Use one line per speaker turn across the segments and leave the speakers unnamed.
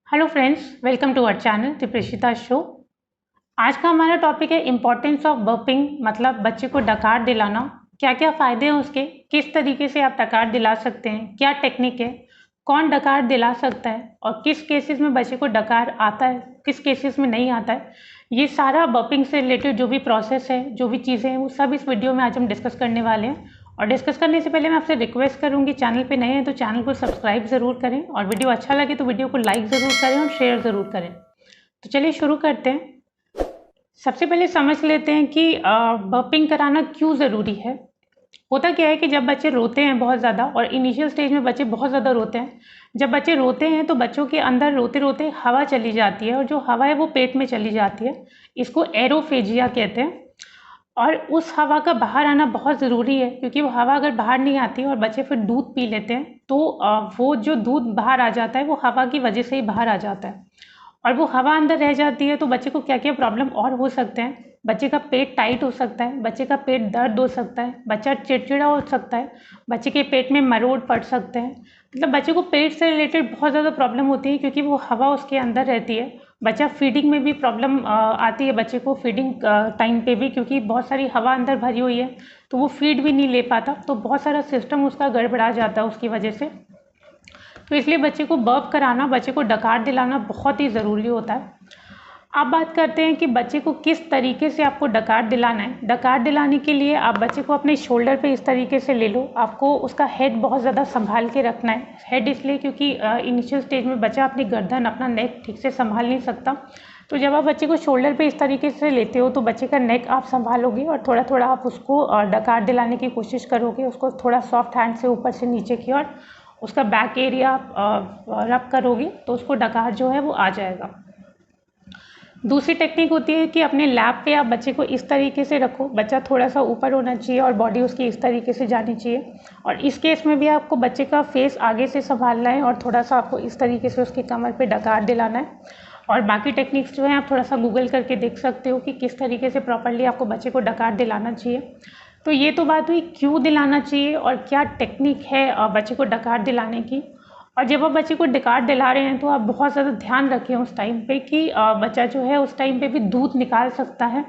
Hello friends, welcome to our channel the Preshita show. आज का हमारा टॉपिक है इम्पोर्टेंस ऑफ बर्पिंग, मतलब बच्चे को डकार दिलाना। क्या क्या फ़ायदे हैं उसके, किस तरीके से आप डकार दिला सकते हैं, क्या टेक्निक है, कौन डकार दिला सकता है और किस केसेस में बच्चे को डकार आता है, किस केसेस में नहीं आता है। ये सारा बर्पिंग से रिलेटेड जो भी प्रोसेस है, जो भी चीज़ें हैं, वो सब इस वीडियो में आज हम डिस्कस करने वाले हैं। और डिस्कस करने से पहले मैं आपसे रिक्वेस्ट करूंगी, चैनल पे नए हैं तो चैनल को सब्सक्राइब ज़रूर करें और वीडियो अच्छा लगे तो वीडियो को लाइक ज़रूर करें और शेयर ज़रूर करें। तो चलिए शुरू करते हैं। सबसे पहले समझ लेते हैं कि बर्पिंग कराना क्यों ज़रूरी है। होता क्या है कि जब बच्चे रोते हैं बहुत ज़्यादा, और इनिशियल स्टेज में बच्चे बहुत ज़्यादा रोते हैं, जब बच्चे रोते हैं तो बच्चों के अंदर रोते रोते हवा चली जाती है और जो हवा है वो पेट में चली जाती है। इसको एरोफेजिया कहते हैं। और उस हवा का बाहर आना बहुत ज़रूरी है, क्योंकि वो हवा अगर बाहर नहीं आती और बच्चे फिर दूध पी लेते हैं तो वो जो दूध बाहर आ जाता है वो हवा की वजह से ही बाहर आ जाता है। और वो हवा अंदर रह जाती है तो बच्चे को क्या क्या प्रॉब्लम और हो सकते हैं। बच्चे का पेट टाइट हो सकता है, बच्चे का पेट दर्द हो सकता है, बच्चा चिड़चिड़ा हो सकता है, बच्चे के पेट में मरोड़ पड़ सकते हैं। मतलब बच्चे को पेट से रिलेटेड बहुत ज़्यादा प्रॉब्लम होती है, क्योंकि वो हवा उसके अंदर रहती है। बच्चा फीडिंग में भी प्रॉब्लम आती है बच्चे को, फीडिंग टाइम पे भी, क्योंकि बहुत सारी हवा अंदर भरी हुई है तो वो फीड भी नहीं ले पाता, तो बहुत सारा सिस्टम उसका गड़बड़ा जाता है उसकी वजह से। तो इसलिए बच्चे को बर्प कराना, बच्चे को डकार दिलाना बहुत ही ज़रूरी होता है। अब बात करते हैं कि बच्चे को किस तरीके से आपको डकार दिलाना है। डकार दिलाने के लिए आप बच्चे को अपने शोल्डर पे इस तरीके से ले लो। आपको उसका हेड बहुत ज़्यादा संभाल के रखना है। हेड इसलिए क्योंकि इनिशियल स्टेज में बच्चा अपनी गर्दन, अपना नेक ठीक से संभाल नहीं सकता। तो जब आप बच्चे को शोल्डर पे इस तरीके से लेते हो तो बच्चे का नेक आप संभालोगे और थोड़ा थोड़ा आप उसको डकार दिलाने की कोशिश करोगे। उसको थोड़ा सॉफ्ट हैंड से ऊपर से नीचे की ओर उसका बैक एरिया आप रब करोगे तो उसको डकार जो है वो आ जाएगा। दूसरी टेक्निक होती है कि अपने लैप पे आप बच्चे को इस तरीके से रखो। बच्चा थोड़ा सा ऊपर होना चाहिए और बॉडी उसकी इस तरीके से जानी चाहिए। और इस केस में भी आपको बच्चे का फेस आगे से संभालना है और थोड़ा सा आपको इस तरीके से उसके कमर पे डकार दिलाना है। और बाकी टेक्निक्स जो है आप थोड़ा सा गूगल करके देख सकते हो कि किस तरीके से प्रॉपरली आपको बच्चे को डकार दिलाना चाहिए। तो ये तो बात हुई क्यों दिलाना चाहिए और क्या टेक्निक है बच्चे को डकार दिलाने की। और जब आप बच्चे को डकार दिला रहे हैं तो आप बहुत ज़्यादा ध्यान रखें उस टाइम पे कि बच्चा जो है उस टाइम पे भी दूध निकाल सकता है।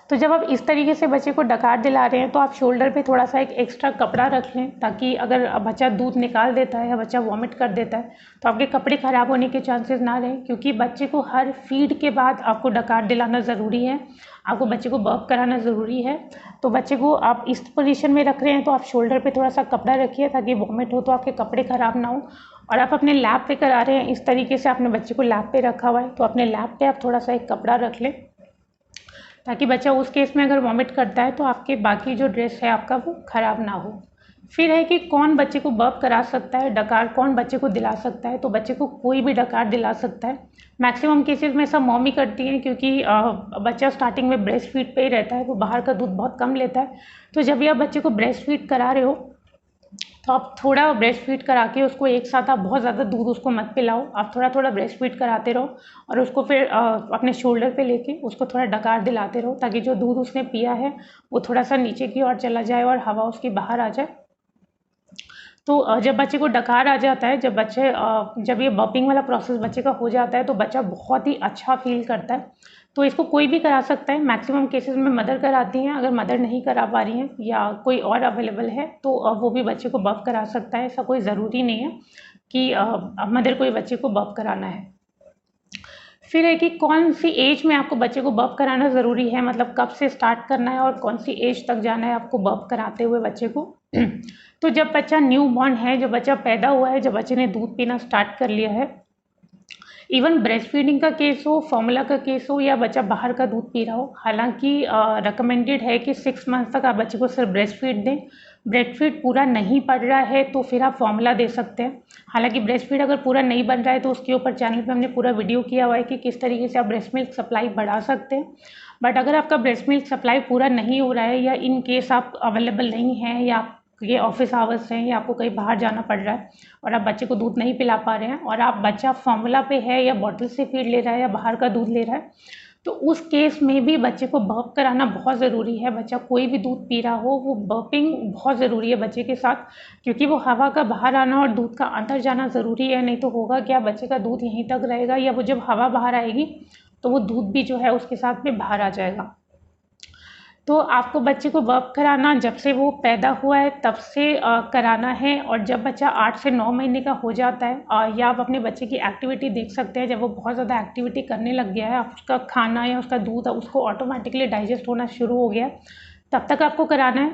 तो जब आप इस तरीके से बच्चे को डकार दिला रहे हैं तो आप शोल्डर पे थोड़ा सा एक एक्स्ट्रा कपड़ा रख लें, ताकि अगर बच्चा दूध निकाल देता है या बच्चा वॉमिट कर देता है तो आपके कपड़े ख़राब होने के चांसेस ना रहें। क्योंकि बच्चे को हर फीड के बाद आपको डकार दिलाना ज़रूरी है, आपको बच्चे को बर्प कराना ज़रूरी है। तो बच्चे को आप इस पोजीशन में रख रहे हैं तो आप शोल्डर पे थोड़ा सा कपड़ा रखिए, ताकि वॉमिट हो तो आपके कपड़े ख़राब ना हो। और आप अपने लैप पे करा रहे हैं, इस तरीके से आपने बच्चे को लैप पे रखा हुआ है तो अपने लैप पे आप थोड़ा सा एक कपड़ा रख लें, ताकि बच्चा उस केस में अगर वॉमिट करता है तो आपके बाकी जो ड्रेस है आपका वो ख़राब ना हो। फिर है कि कौन बच्चे को बर्प करा सकता है, डकार कौन बच्चे को दिला सकता है। तो बच्चे को कोई भी डकार दिला सकता है। मैक्सिमम केसेस में सब मॉम ही करती हैं, क्योंकि बच्चा स्टार्टिंग में ब्रेस्ट फीड पे ही रहता है, वो बाहर का दूध बहुत कम लेता है। तो जब भी आप बच्चे को ब्रेस्ट फीड करा रहे हो तो आप थोड़ा ब्रेस्ट फीड करा के उसको एक साथ आप बहुत ज़्यादा दूध उसको मत पिलाओ, आप थोड़ा थोड़ा ब्रेस्ट फीड कराते रहो और उसको फिर अपने शोल्डर पे लेके उसको थोड़ा डकार दिलाते रहो, ताकि जो दूध उसने पिया है वो थोड़ा सा नीचे की ओर चला जाए और हवा उसकी बाहर आ जाए। तो जब बच्चे को डकार आ जाता है, जब ये बर्पिंग वाला प्रोसेस बच्चे का हो जाता है तो बच्चा बहुत ही अच्छा फील करता है। तो इसको कोई भी करा सकता है। मैक्सिमम केसेस में मदर कराती हैं। अगर मदर नहीं करा पा रही हैं या कोई और अवेलेबल है तो वो भी बच्चे को बर्प करा सकता है। ऐसा कोई ज़रूरी नहीं है कि मदर को ही बच्चे को बर्प कराना है। फिर है कि कौन सी एज में आपको बच्चे को बर्प कराना ज़रूरी है, मतलब कब से स्टार्ट करना है और कौन सी एज तक जाना है आपको बर्प कराते हुए बच्चे को। तो जब बच्चा न्यू बॉर्न है, जब बच्चा पैदा हुआ है, जब बच्चे ने दूध पीना स्टार्ट कर लिया है, इवन ब्रेस्ट फीडिंग का केस हो, फॉर्मूला का केस हो या बच्चा बाहर का दूध पी रहा हो, हालांकि रिकमेंडेड है कि 6 मंथ तक आप बच्चे को सिर्फ ब्रेस्ट फीड दें। ब्रेस्ट फीड पूरा नहीं पड़ रहा है तो फिर आप फॉर्मूला दे सकते हैं। हालांकि ब्रेस्ट फीड अगर पूरा नहीं बन रहा है तो उसके ऊपर चैनल पे हमने पूरा वीडियो किया हुआ है कि किस तरीके से आप ब्रेस्ट मिल्क सप्लाई बढ़ा सकते हैं। बट अगर आपका ब्रेस्ट मिल्क सप्लाई पूरा नहीं हो रहा है या इन केस आप अवेलेबल नहीं हैं या ये ऑफिस आवर्स हैं या आपको कहीं बाहर जाना पड़ रहा है और आप बच्चे को दूध नहीं पिला पा रहे हैं और आप बच्चा फॉर्मूला पे है या बॉटल से फीड ले रहा है या बाहर का दूध ले रहा है, तो उस केस में भी बच्चे को बर्प कराना बहुत ज़रूरी है। बच्चा कोई भी दूध पी रहा हो, वो बर्पिंग बहुत ज़रूरी है बच्चे के साथ, क्योंकि वो हवा का बाहर आना और दूध का अंदर जाना ज़रूरी है। नहीं तो होगा क्या, बच्चे का दूध यहीं तक रहेगा, या वो जब हवा बाहर आएगी तो वो दूध भी जो है उसके साथ में बाहर आ जाएगा। तो आपको बच्चे को बर्प कराना जब से वो पैदा हुआ है तब से कराना है, और जब बच्चा 8 से 9 महीने का हो जाता है, या आप अपने बच्चे की एक्टिविटी देख सकते हैं, जब वो बहुत ज़्यादा एक्टिविटी करने लग गया है, आप उसका खाना या उसका दूध उसको ऑटोमेटिकली डाइजेस्ट होना शुरू हो गया है, तब तक आपको कराना है।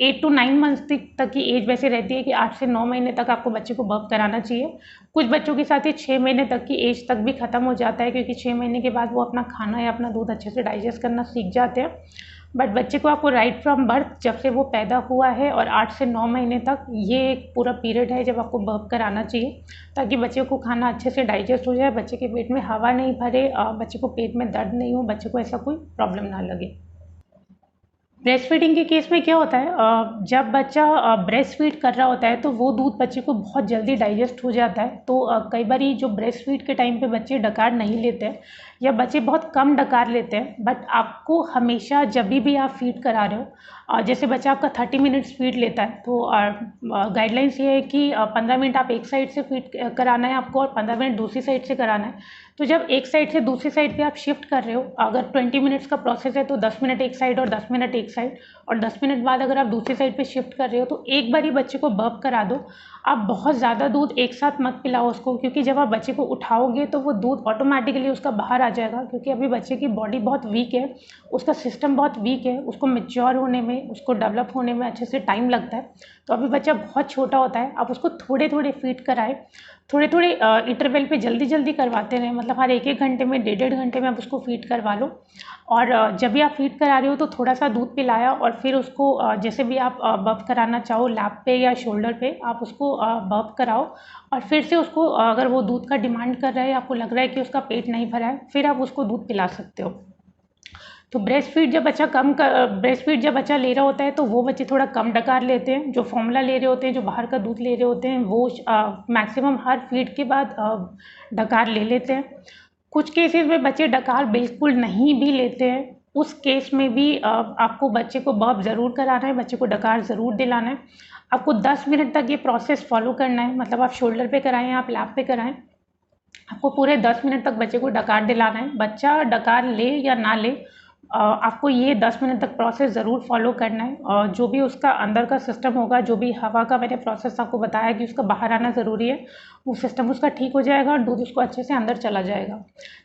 8 to 9 मंथ्स तक की एज वैसे रहती है कि 8 से 9 महीने तक आपको बच्चे को बर्प कराना चाहिए। कुछ बच्चों के साथ ही 6 महीने तक की एज तक भी ख़त्म हो जाता है, क्योंकि 6 महीने के बाद वो अपना खाना या अपना दूध अच्छे से डाइजेस्ट करना सीख जाते हैं। बट बच्चे को आपको राइट फ्रॉम बर्थ, जब से वो पैदा हुआ है और 8 से 9 महीने तक, ये एक पूरा पीरियड है जब आपको बर्प कराना चाहिए, ताकि बच्चे को खाना अच्छे से डाइजेस्ट हो जाए, बच्चे के पेट में हवा नहीं भरे, बच्चे को पेट में दर्द नहीं हो, बच्चे को ऐसा कोई प्रॉब्लम ना लगे। ब्रेस्ट फीडिंग के केस में क्या होता है, जब बच्चा ब्रेस्ट फीड कर रहा होता है तो वो दूध बच्चे को बहुत जल्दी डाइजेस्ट हो जाता है। तो कई बार जो ब्रेस्ट फीड के टाइम पे बच्चे डकार नहीं लेते हैं, या बच्चे बहुत कम डकार लेते हैं, बट आपको हमेशा जब भी आप फीड करा रहे हो, जैसे बच्चा आपका 30 मिनट्स फीड लेता है, तो गाइडलाइंस ये है कि 15 मिनट आप एक साइड से फीड कराना है आपको, और 15 मिनट दूसरी साइड से कराना है। तो जब एक साइड से दूसरी साइड पे आप शिफ्ट कर रहे हो, अगर 20 मिनट्स का प्रोसेस है तो 10 मिनट एक साइड और 10 मिनट एक साइड, और 10 मिनट बाद अगर आप दूसरी साइड पे शिफ्ट कर रहे हो, तो एक बार ही बच्चे को बर्प करा दो। आप बहुत ज़्यादा दूध एक साथ मत पिलाओ उसको, क्योंकि जब आप बच्चे को उठाओगे तो वो दूध ऑटोमेटिकली उसका बाहर आ जाएगा, क्योंकि अभी बच्चे की बॉडी बहुत वीक है, उसका सिस्टम बहुत वीक है, उसको मैच्योर होने में, उसको डेवलप होने में अच्छे से टाइम लगता है। तो अभी बच्चा बहुत छोटा होता है, आप उसको थोड़े थोड़े फीड कराएं, थोड़े थोड़े इंटरवल पे जल्दी जल्दी करवाते रहें, मतलब हर 1-1 घंटे में, 1.5 घंटे में आप उसको फीड करवा लो। और जब भी आप फीड करा रहे हो तो थोड़ा सा दूध पिलाया, और फिर उसको जैसे भी आप बर्प कराना चाहो, लैप पे या शोल्डर पे आप उसको बर्प कराओ, और फिर से उसको अगर वो दूध का डिमांड कर रहा है, आपको लग रहा है कि उसका पेट नहीं भरा है, फिर आप उसको दूध पिला सकते हो। तो ब्रेस्ट फीड जब बच्चा ले रहा होता है तो वो बच्चे थोड़ा कम डकार लेते हैं, जो फॉर्मूला ले रहे होते हैं, जो बाहर का दूध ले रहे होते हैं, वो मैक्सिमम हर फीड के बाद डकार ले लेते हैं। कुछ केसेस में बच्चे डकार बिल्कुल नहीं भी लेते हैं, उस केस में भी आपको बच्चे को बर्प ज़रूर कराना है, बच्चे को डकार ज़रूर दिलाना है। आपको 10 मिनट तक ये प्रोसेस फॉलो करना है, मतलब आप शोल्डर पे कराएं, आप लैप पे कराएं, आपको पूरे 10 मिनट तक बच्चे को डकार दिलाना है। बच्चा डकार ले या ना ले, आपको ये 10 मिनट तक प्रोसेस ज़रूर फॉलो करना है, और जो भी उसका अंदर का सिस्टम होगा, जो भी हवा का मैंने प्रोसेस आपको बताया कि उसका बाहर आना ज़रूरी है, वो सिस्टम उसका ठीक हो जाएगा और दूध उसको अच्छे से अंदर चला जाएगा।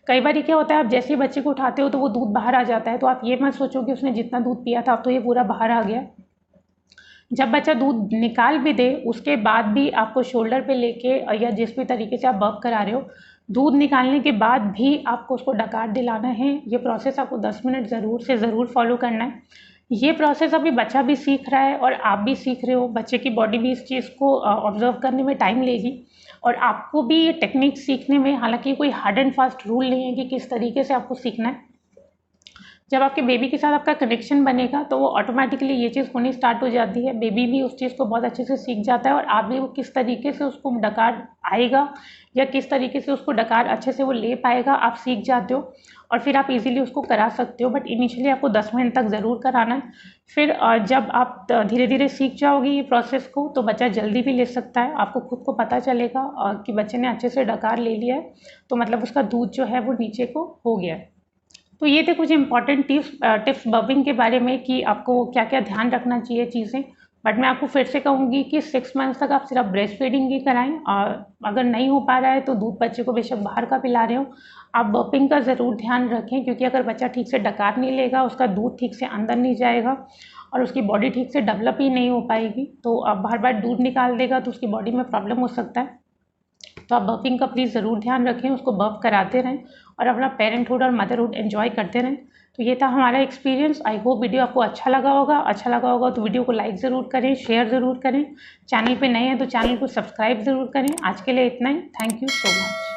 कई बार क्या होता है, आप जैसे ही बच्चे को उठाते हो तो वो दूध बाहर आ जाता है, तो आप ये मत सोचो कि उसने जितना दूध पिया था अब तो ये पूरा बाहर आ गया। जब बच्चा दूध निकाल भी दे, उसके बाद भी आपको शोल्डर पे लेके या जिस भी तरीके से आप बर्प करा रहे हो, दूध निकालने के बाद भी आपको उसको डकार दिलाना है। ये प्रोसेस आपको 10 मिनट ज़रूर से ज़रूर फॉलो करना है। ये प्रोसेस अभी बच्चा भी सीख रहा है और आप भी सीख रहे हो, बच्चे की बॉडी भी इस चीज़ को ऑब्जर्व करने में टाइम लेगी, और आपको भी ये टेक्निक सीखने में, हालांकि कोई हार्ड एंड फास्ट रूल नहीं है कि किस तरीके से आपको सीखना है। जब आपके बेबी के साथ आपका कनेक्शन बनेगा तो वो ऑटोमेटिकली ये चीज़ होनी स्टार्ट हो जाती है, बेबी भी उस चीज़ को बहुत अच्छे से सीख जाता है, और आप भी वो किस तरीके से उसको डकार आएगा या किस तरीके से उसको डकार अच्छे से वो ले पाएगा, आप सीख जाते हो, और फिर आप इजीली उसको करा सकते हो। बट इनिशियली आपको 10 मिनट तक ज़रूर कराना है। फिर जब आप धीरे धीरे सीख जाओगे ये प्रोसेस को, तो बच्चा जल्दी भी ले सकता है, आपको खुद को पता चलेगा कि बच्चे ने अच्छे से डकार ले लिया है, तो मतलब उसका दूध जो है वो नीचे को हो गया है। तो ये थे कुछ इंपॉर्टेंट टिप्स बर्पिंग के बारे में कि आपको क्या क्या ध्यान रखना चाहिए चीज़ें। बट मैं आपको फिर से कहूँगी कि 6 मंथ्स तक आप सिर्फ ब्रेस्ट फीडिंग ही कराएं, और अगर नहीं हो पा रहा है तो दूध बच्चे को बेशक बाहर का पिला रहे हो, आप बर्पिंग का ज़रूर ध्यान रखें, क्योंकि अगर बच्चा ठीक से डकार नहीं लेगा, उसका दूध ठीक से अंदर नहीं जाएगा और उसकी बॉडी ठीक से डेवलप ही नहीं हो पाएगी, तो अब बार बार दूध निकाल देगा तो उसकी बॉडी में प्रॉब्लम हो सकता है। तो आप बर्पिंग का प्लीज़ ज़रूर ध्यान रखें, उसको बर्प कराते रहें और अपना पेरेंटहुड और मदरहुड एंजॉय करते रहें। तो ये था हमारा एक्सपीरियंस। आई होप वीडियो आपको अच्छा लगा होगा तो वीडियो को लाइक ज़रूर करें, शेयर ज़रूर करें। चैनल पे नए हैं तो चैनल को सब्सक्राइब ज़रूर करें। आज के लिए इतना ही। Thank you so much.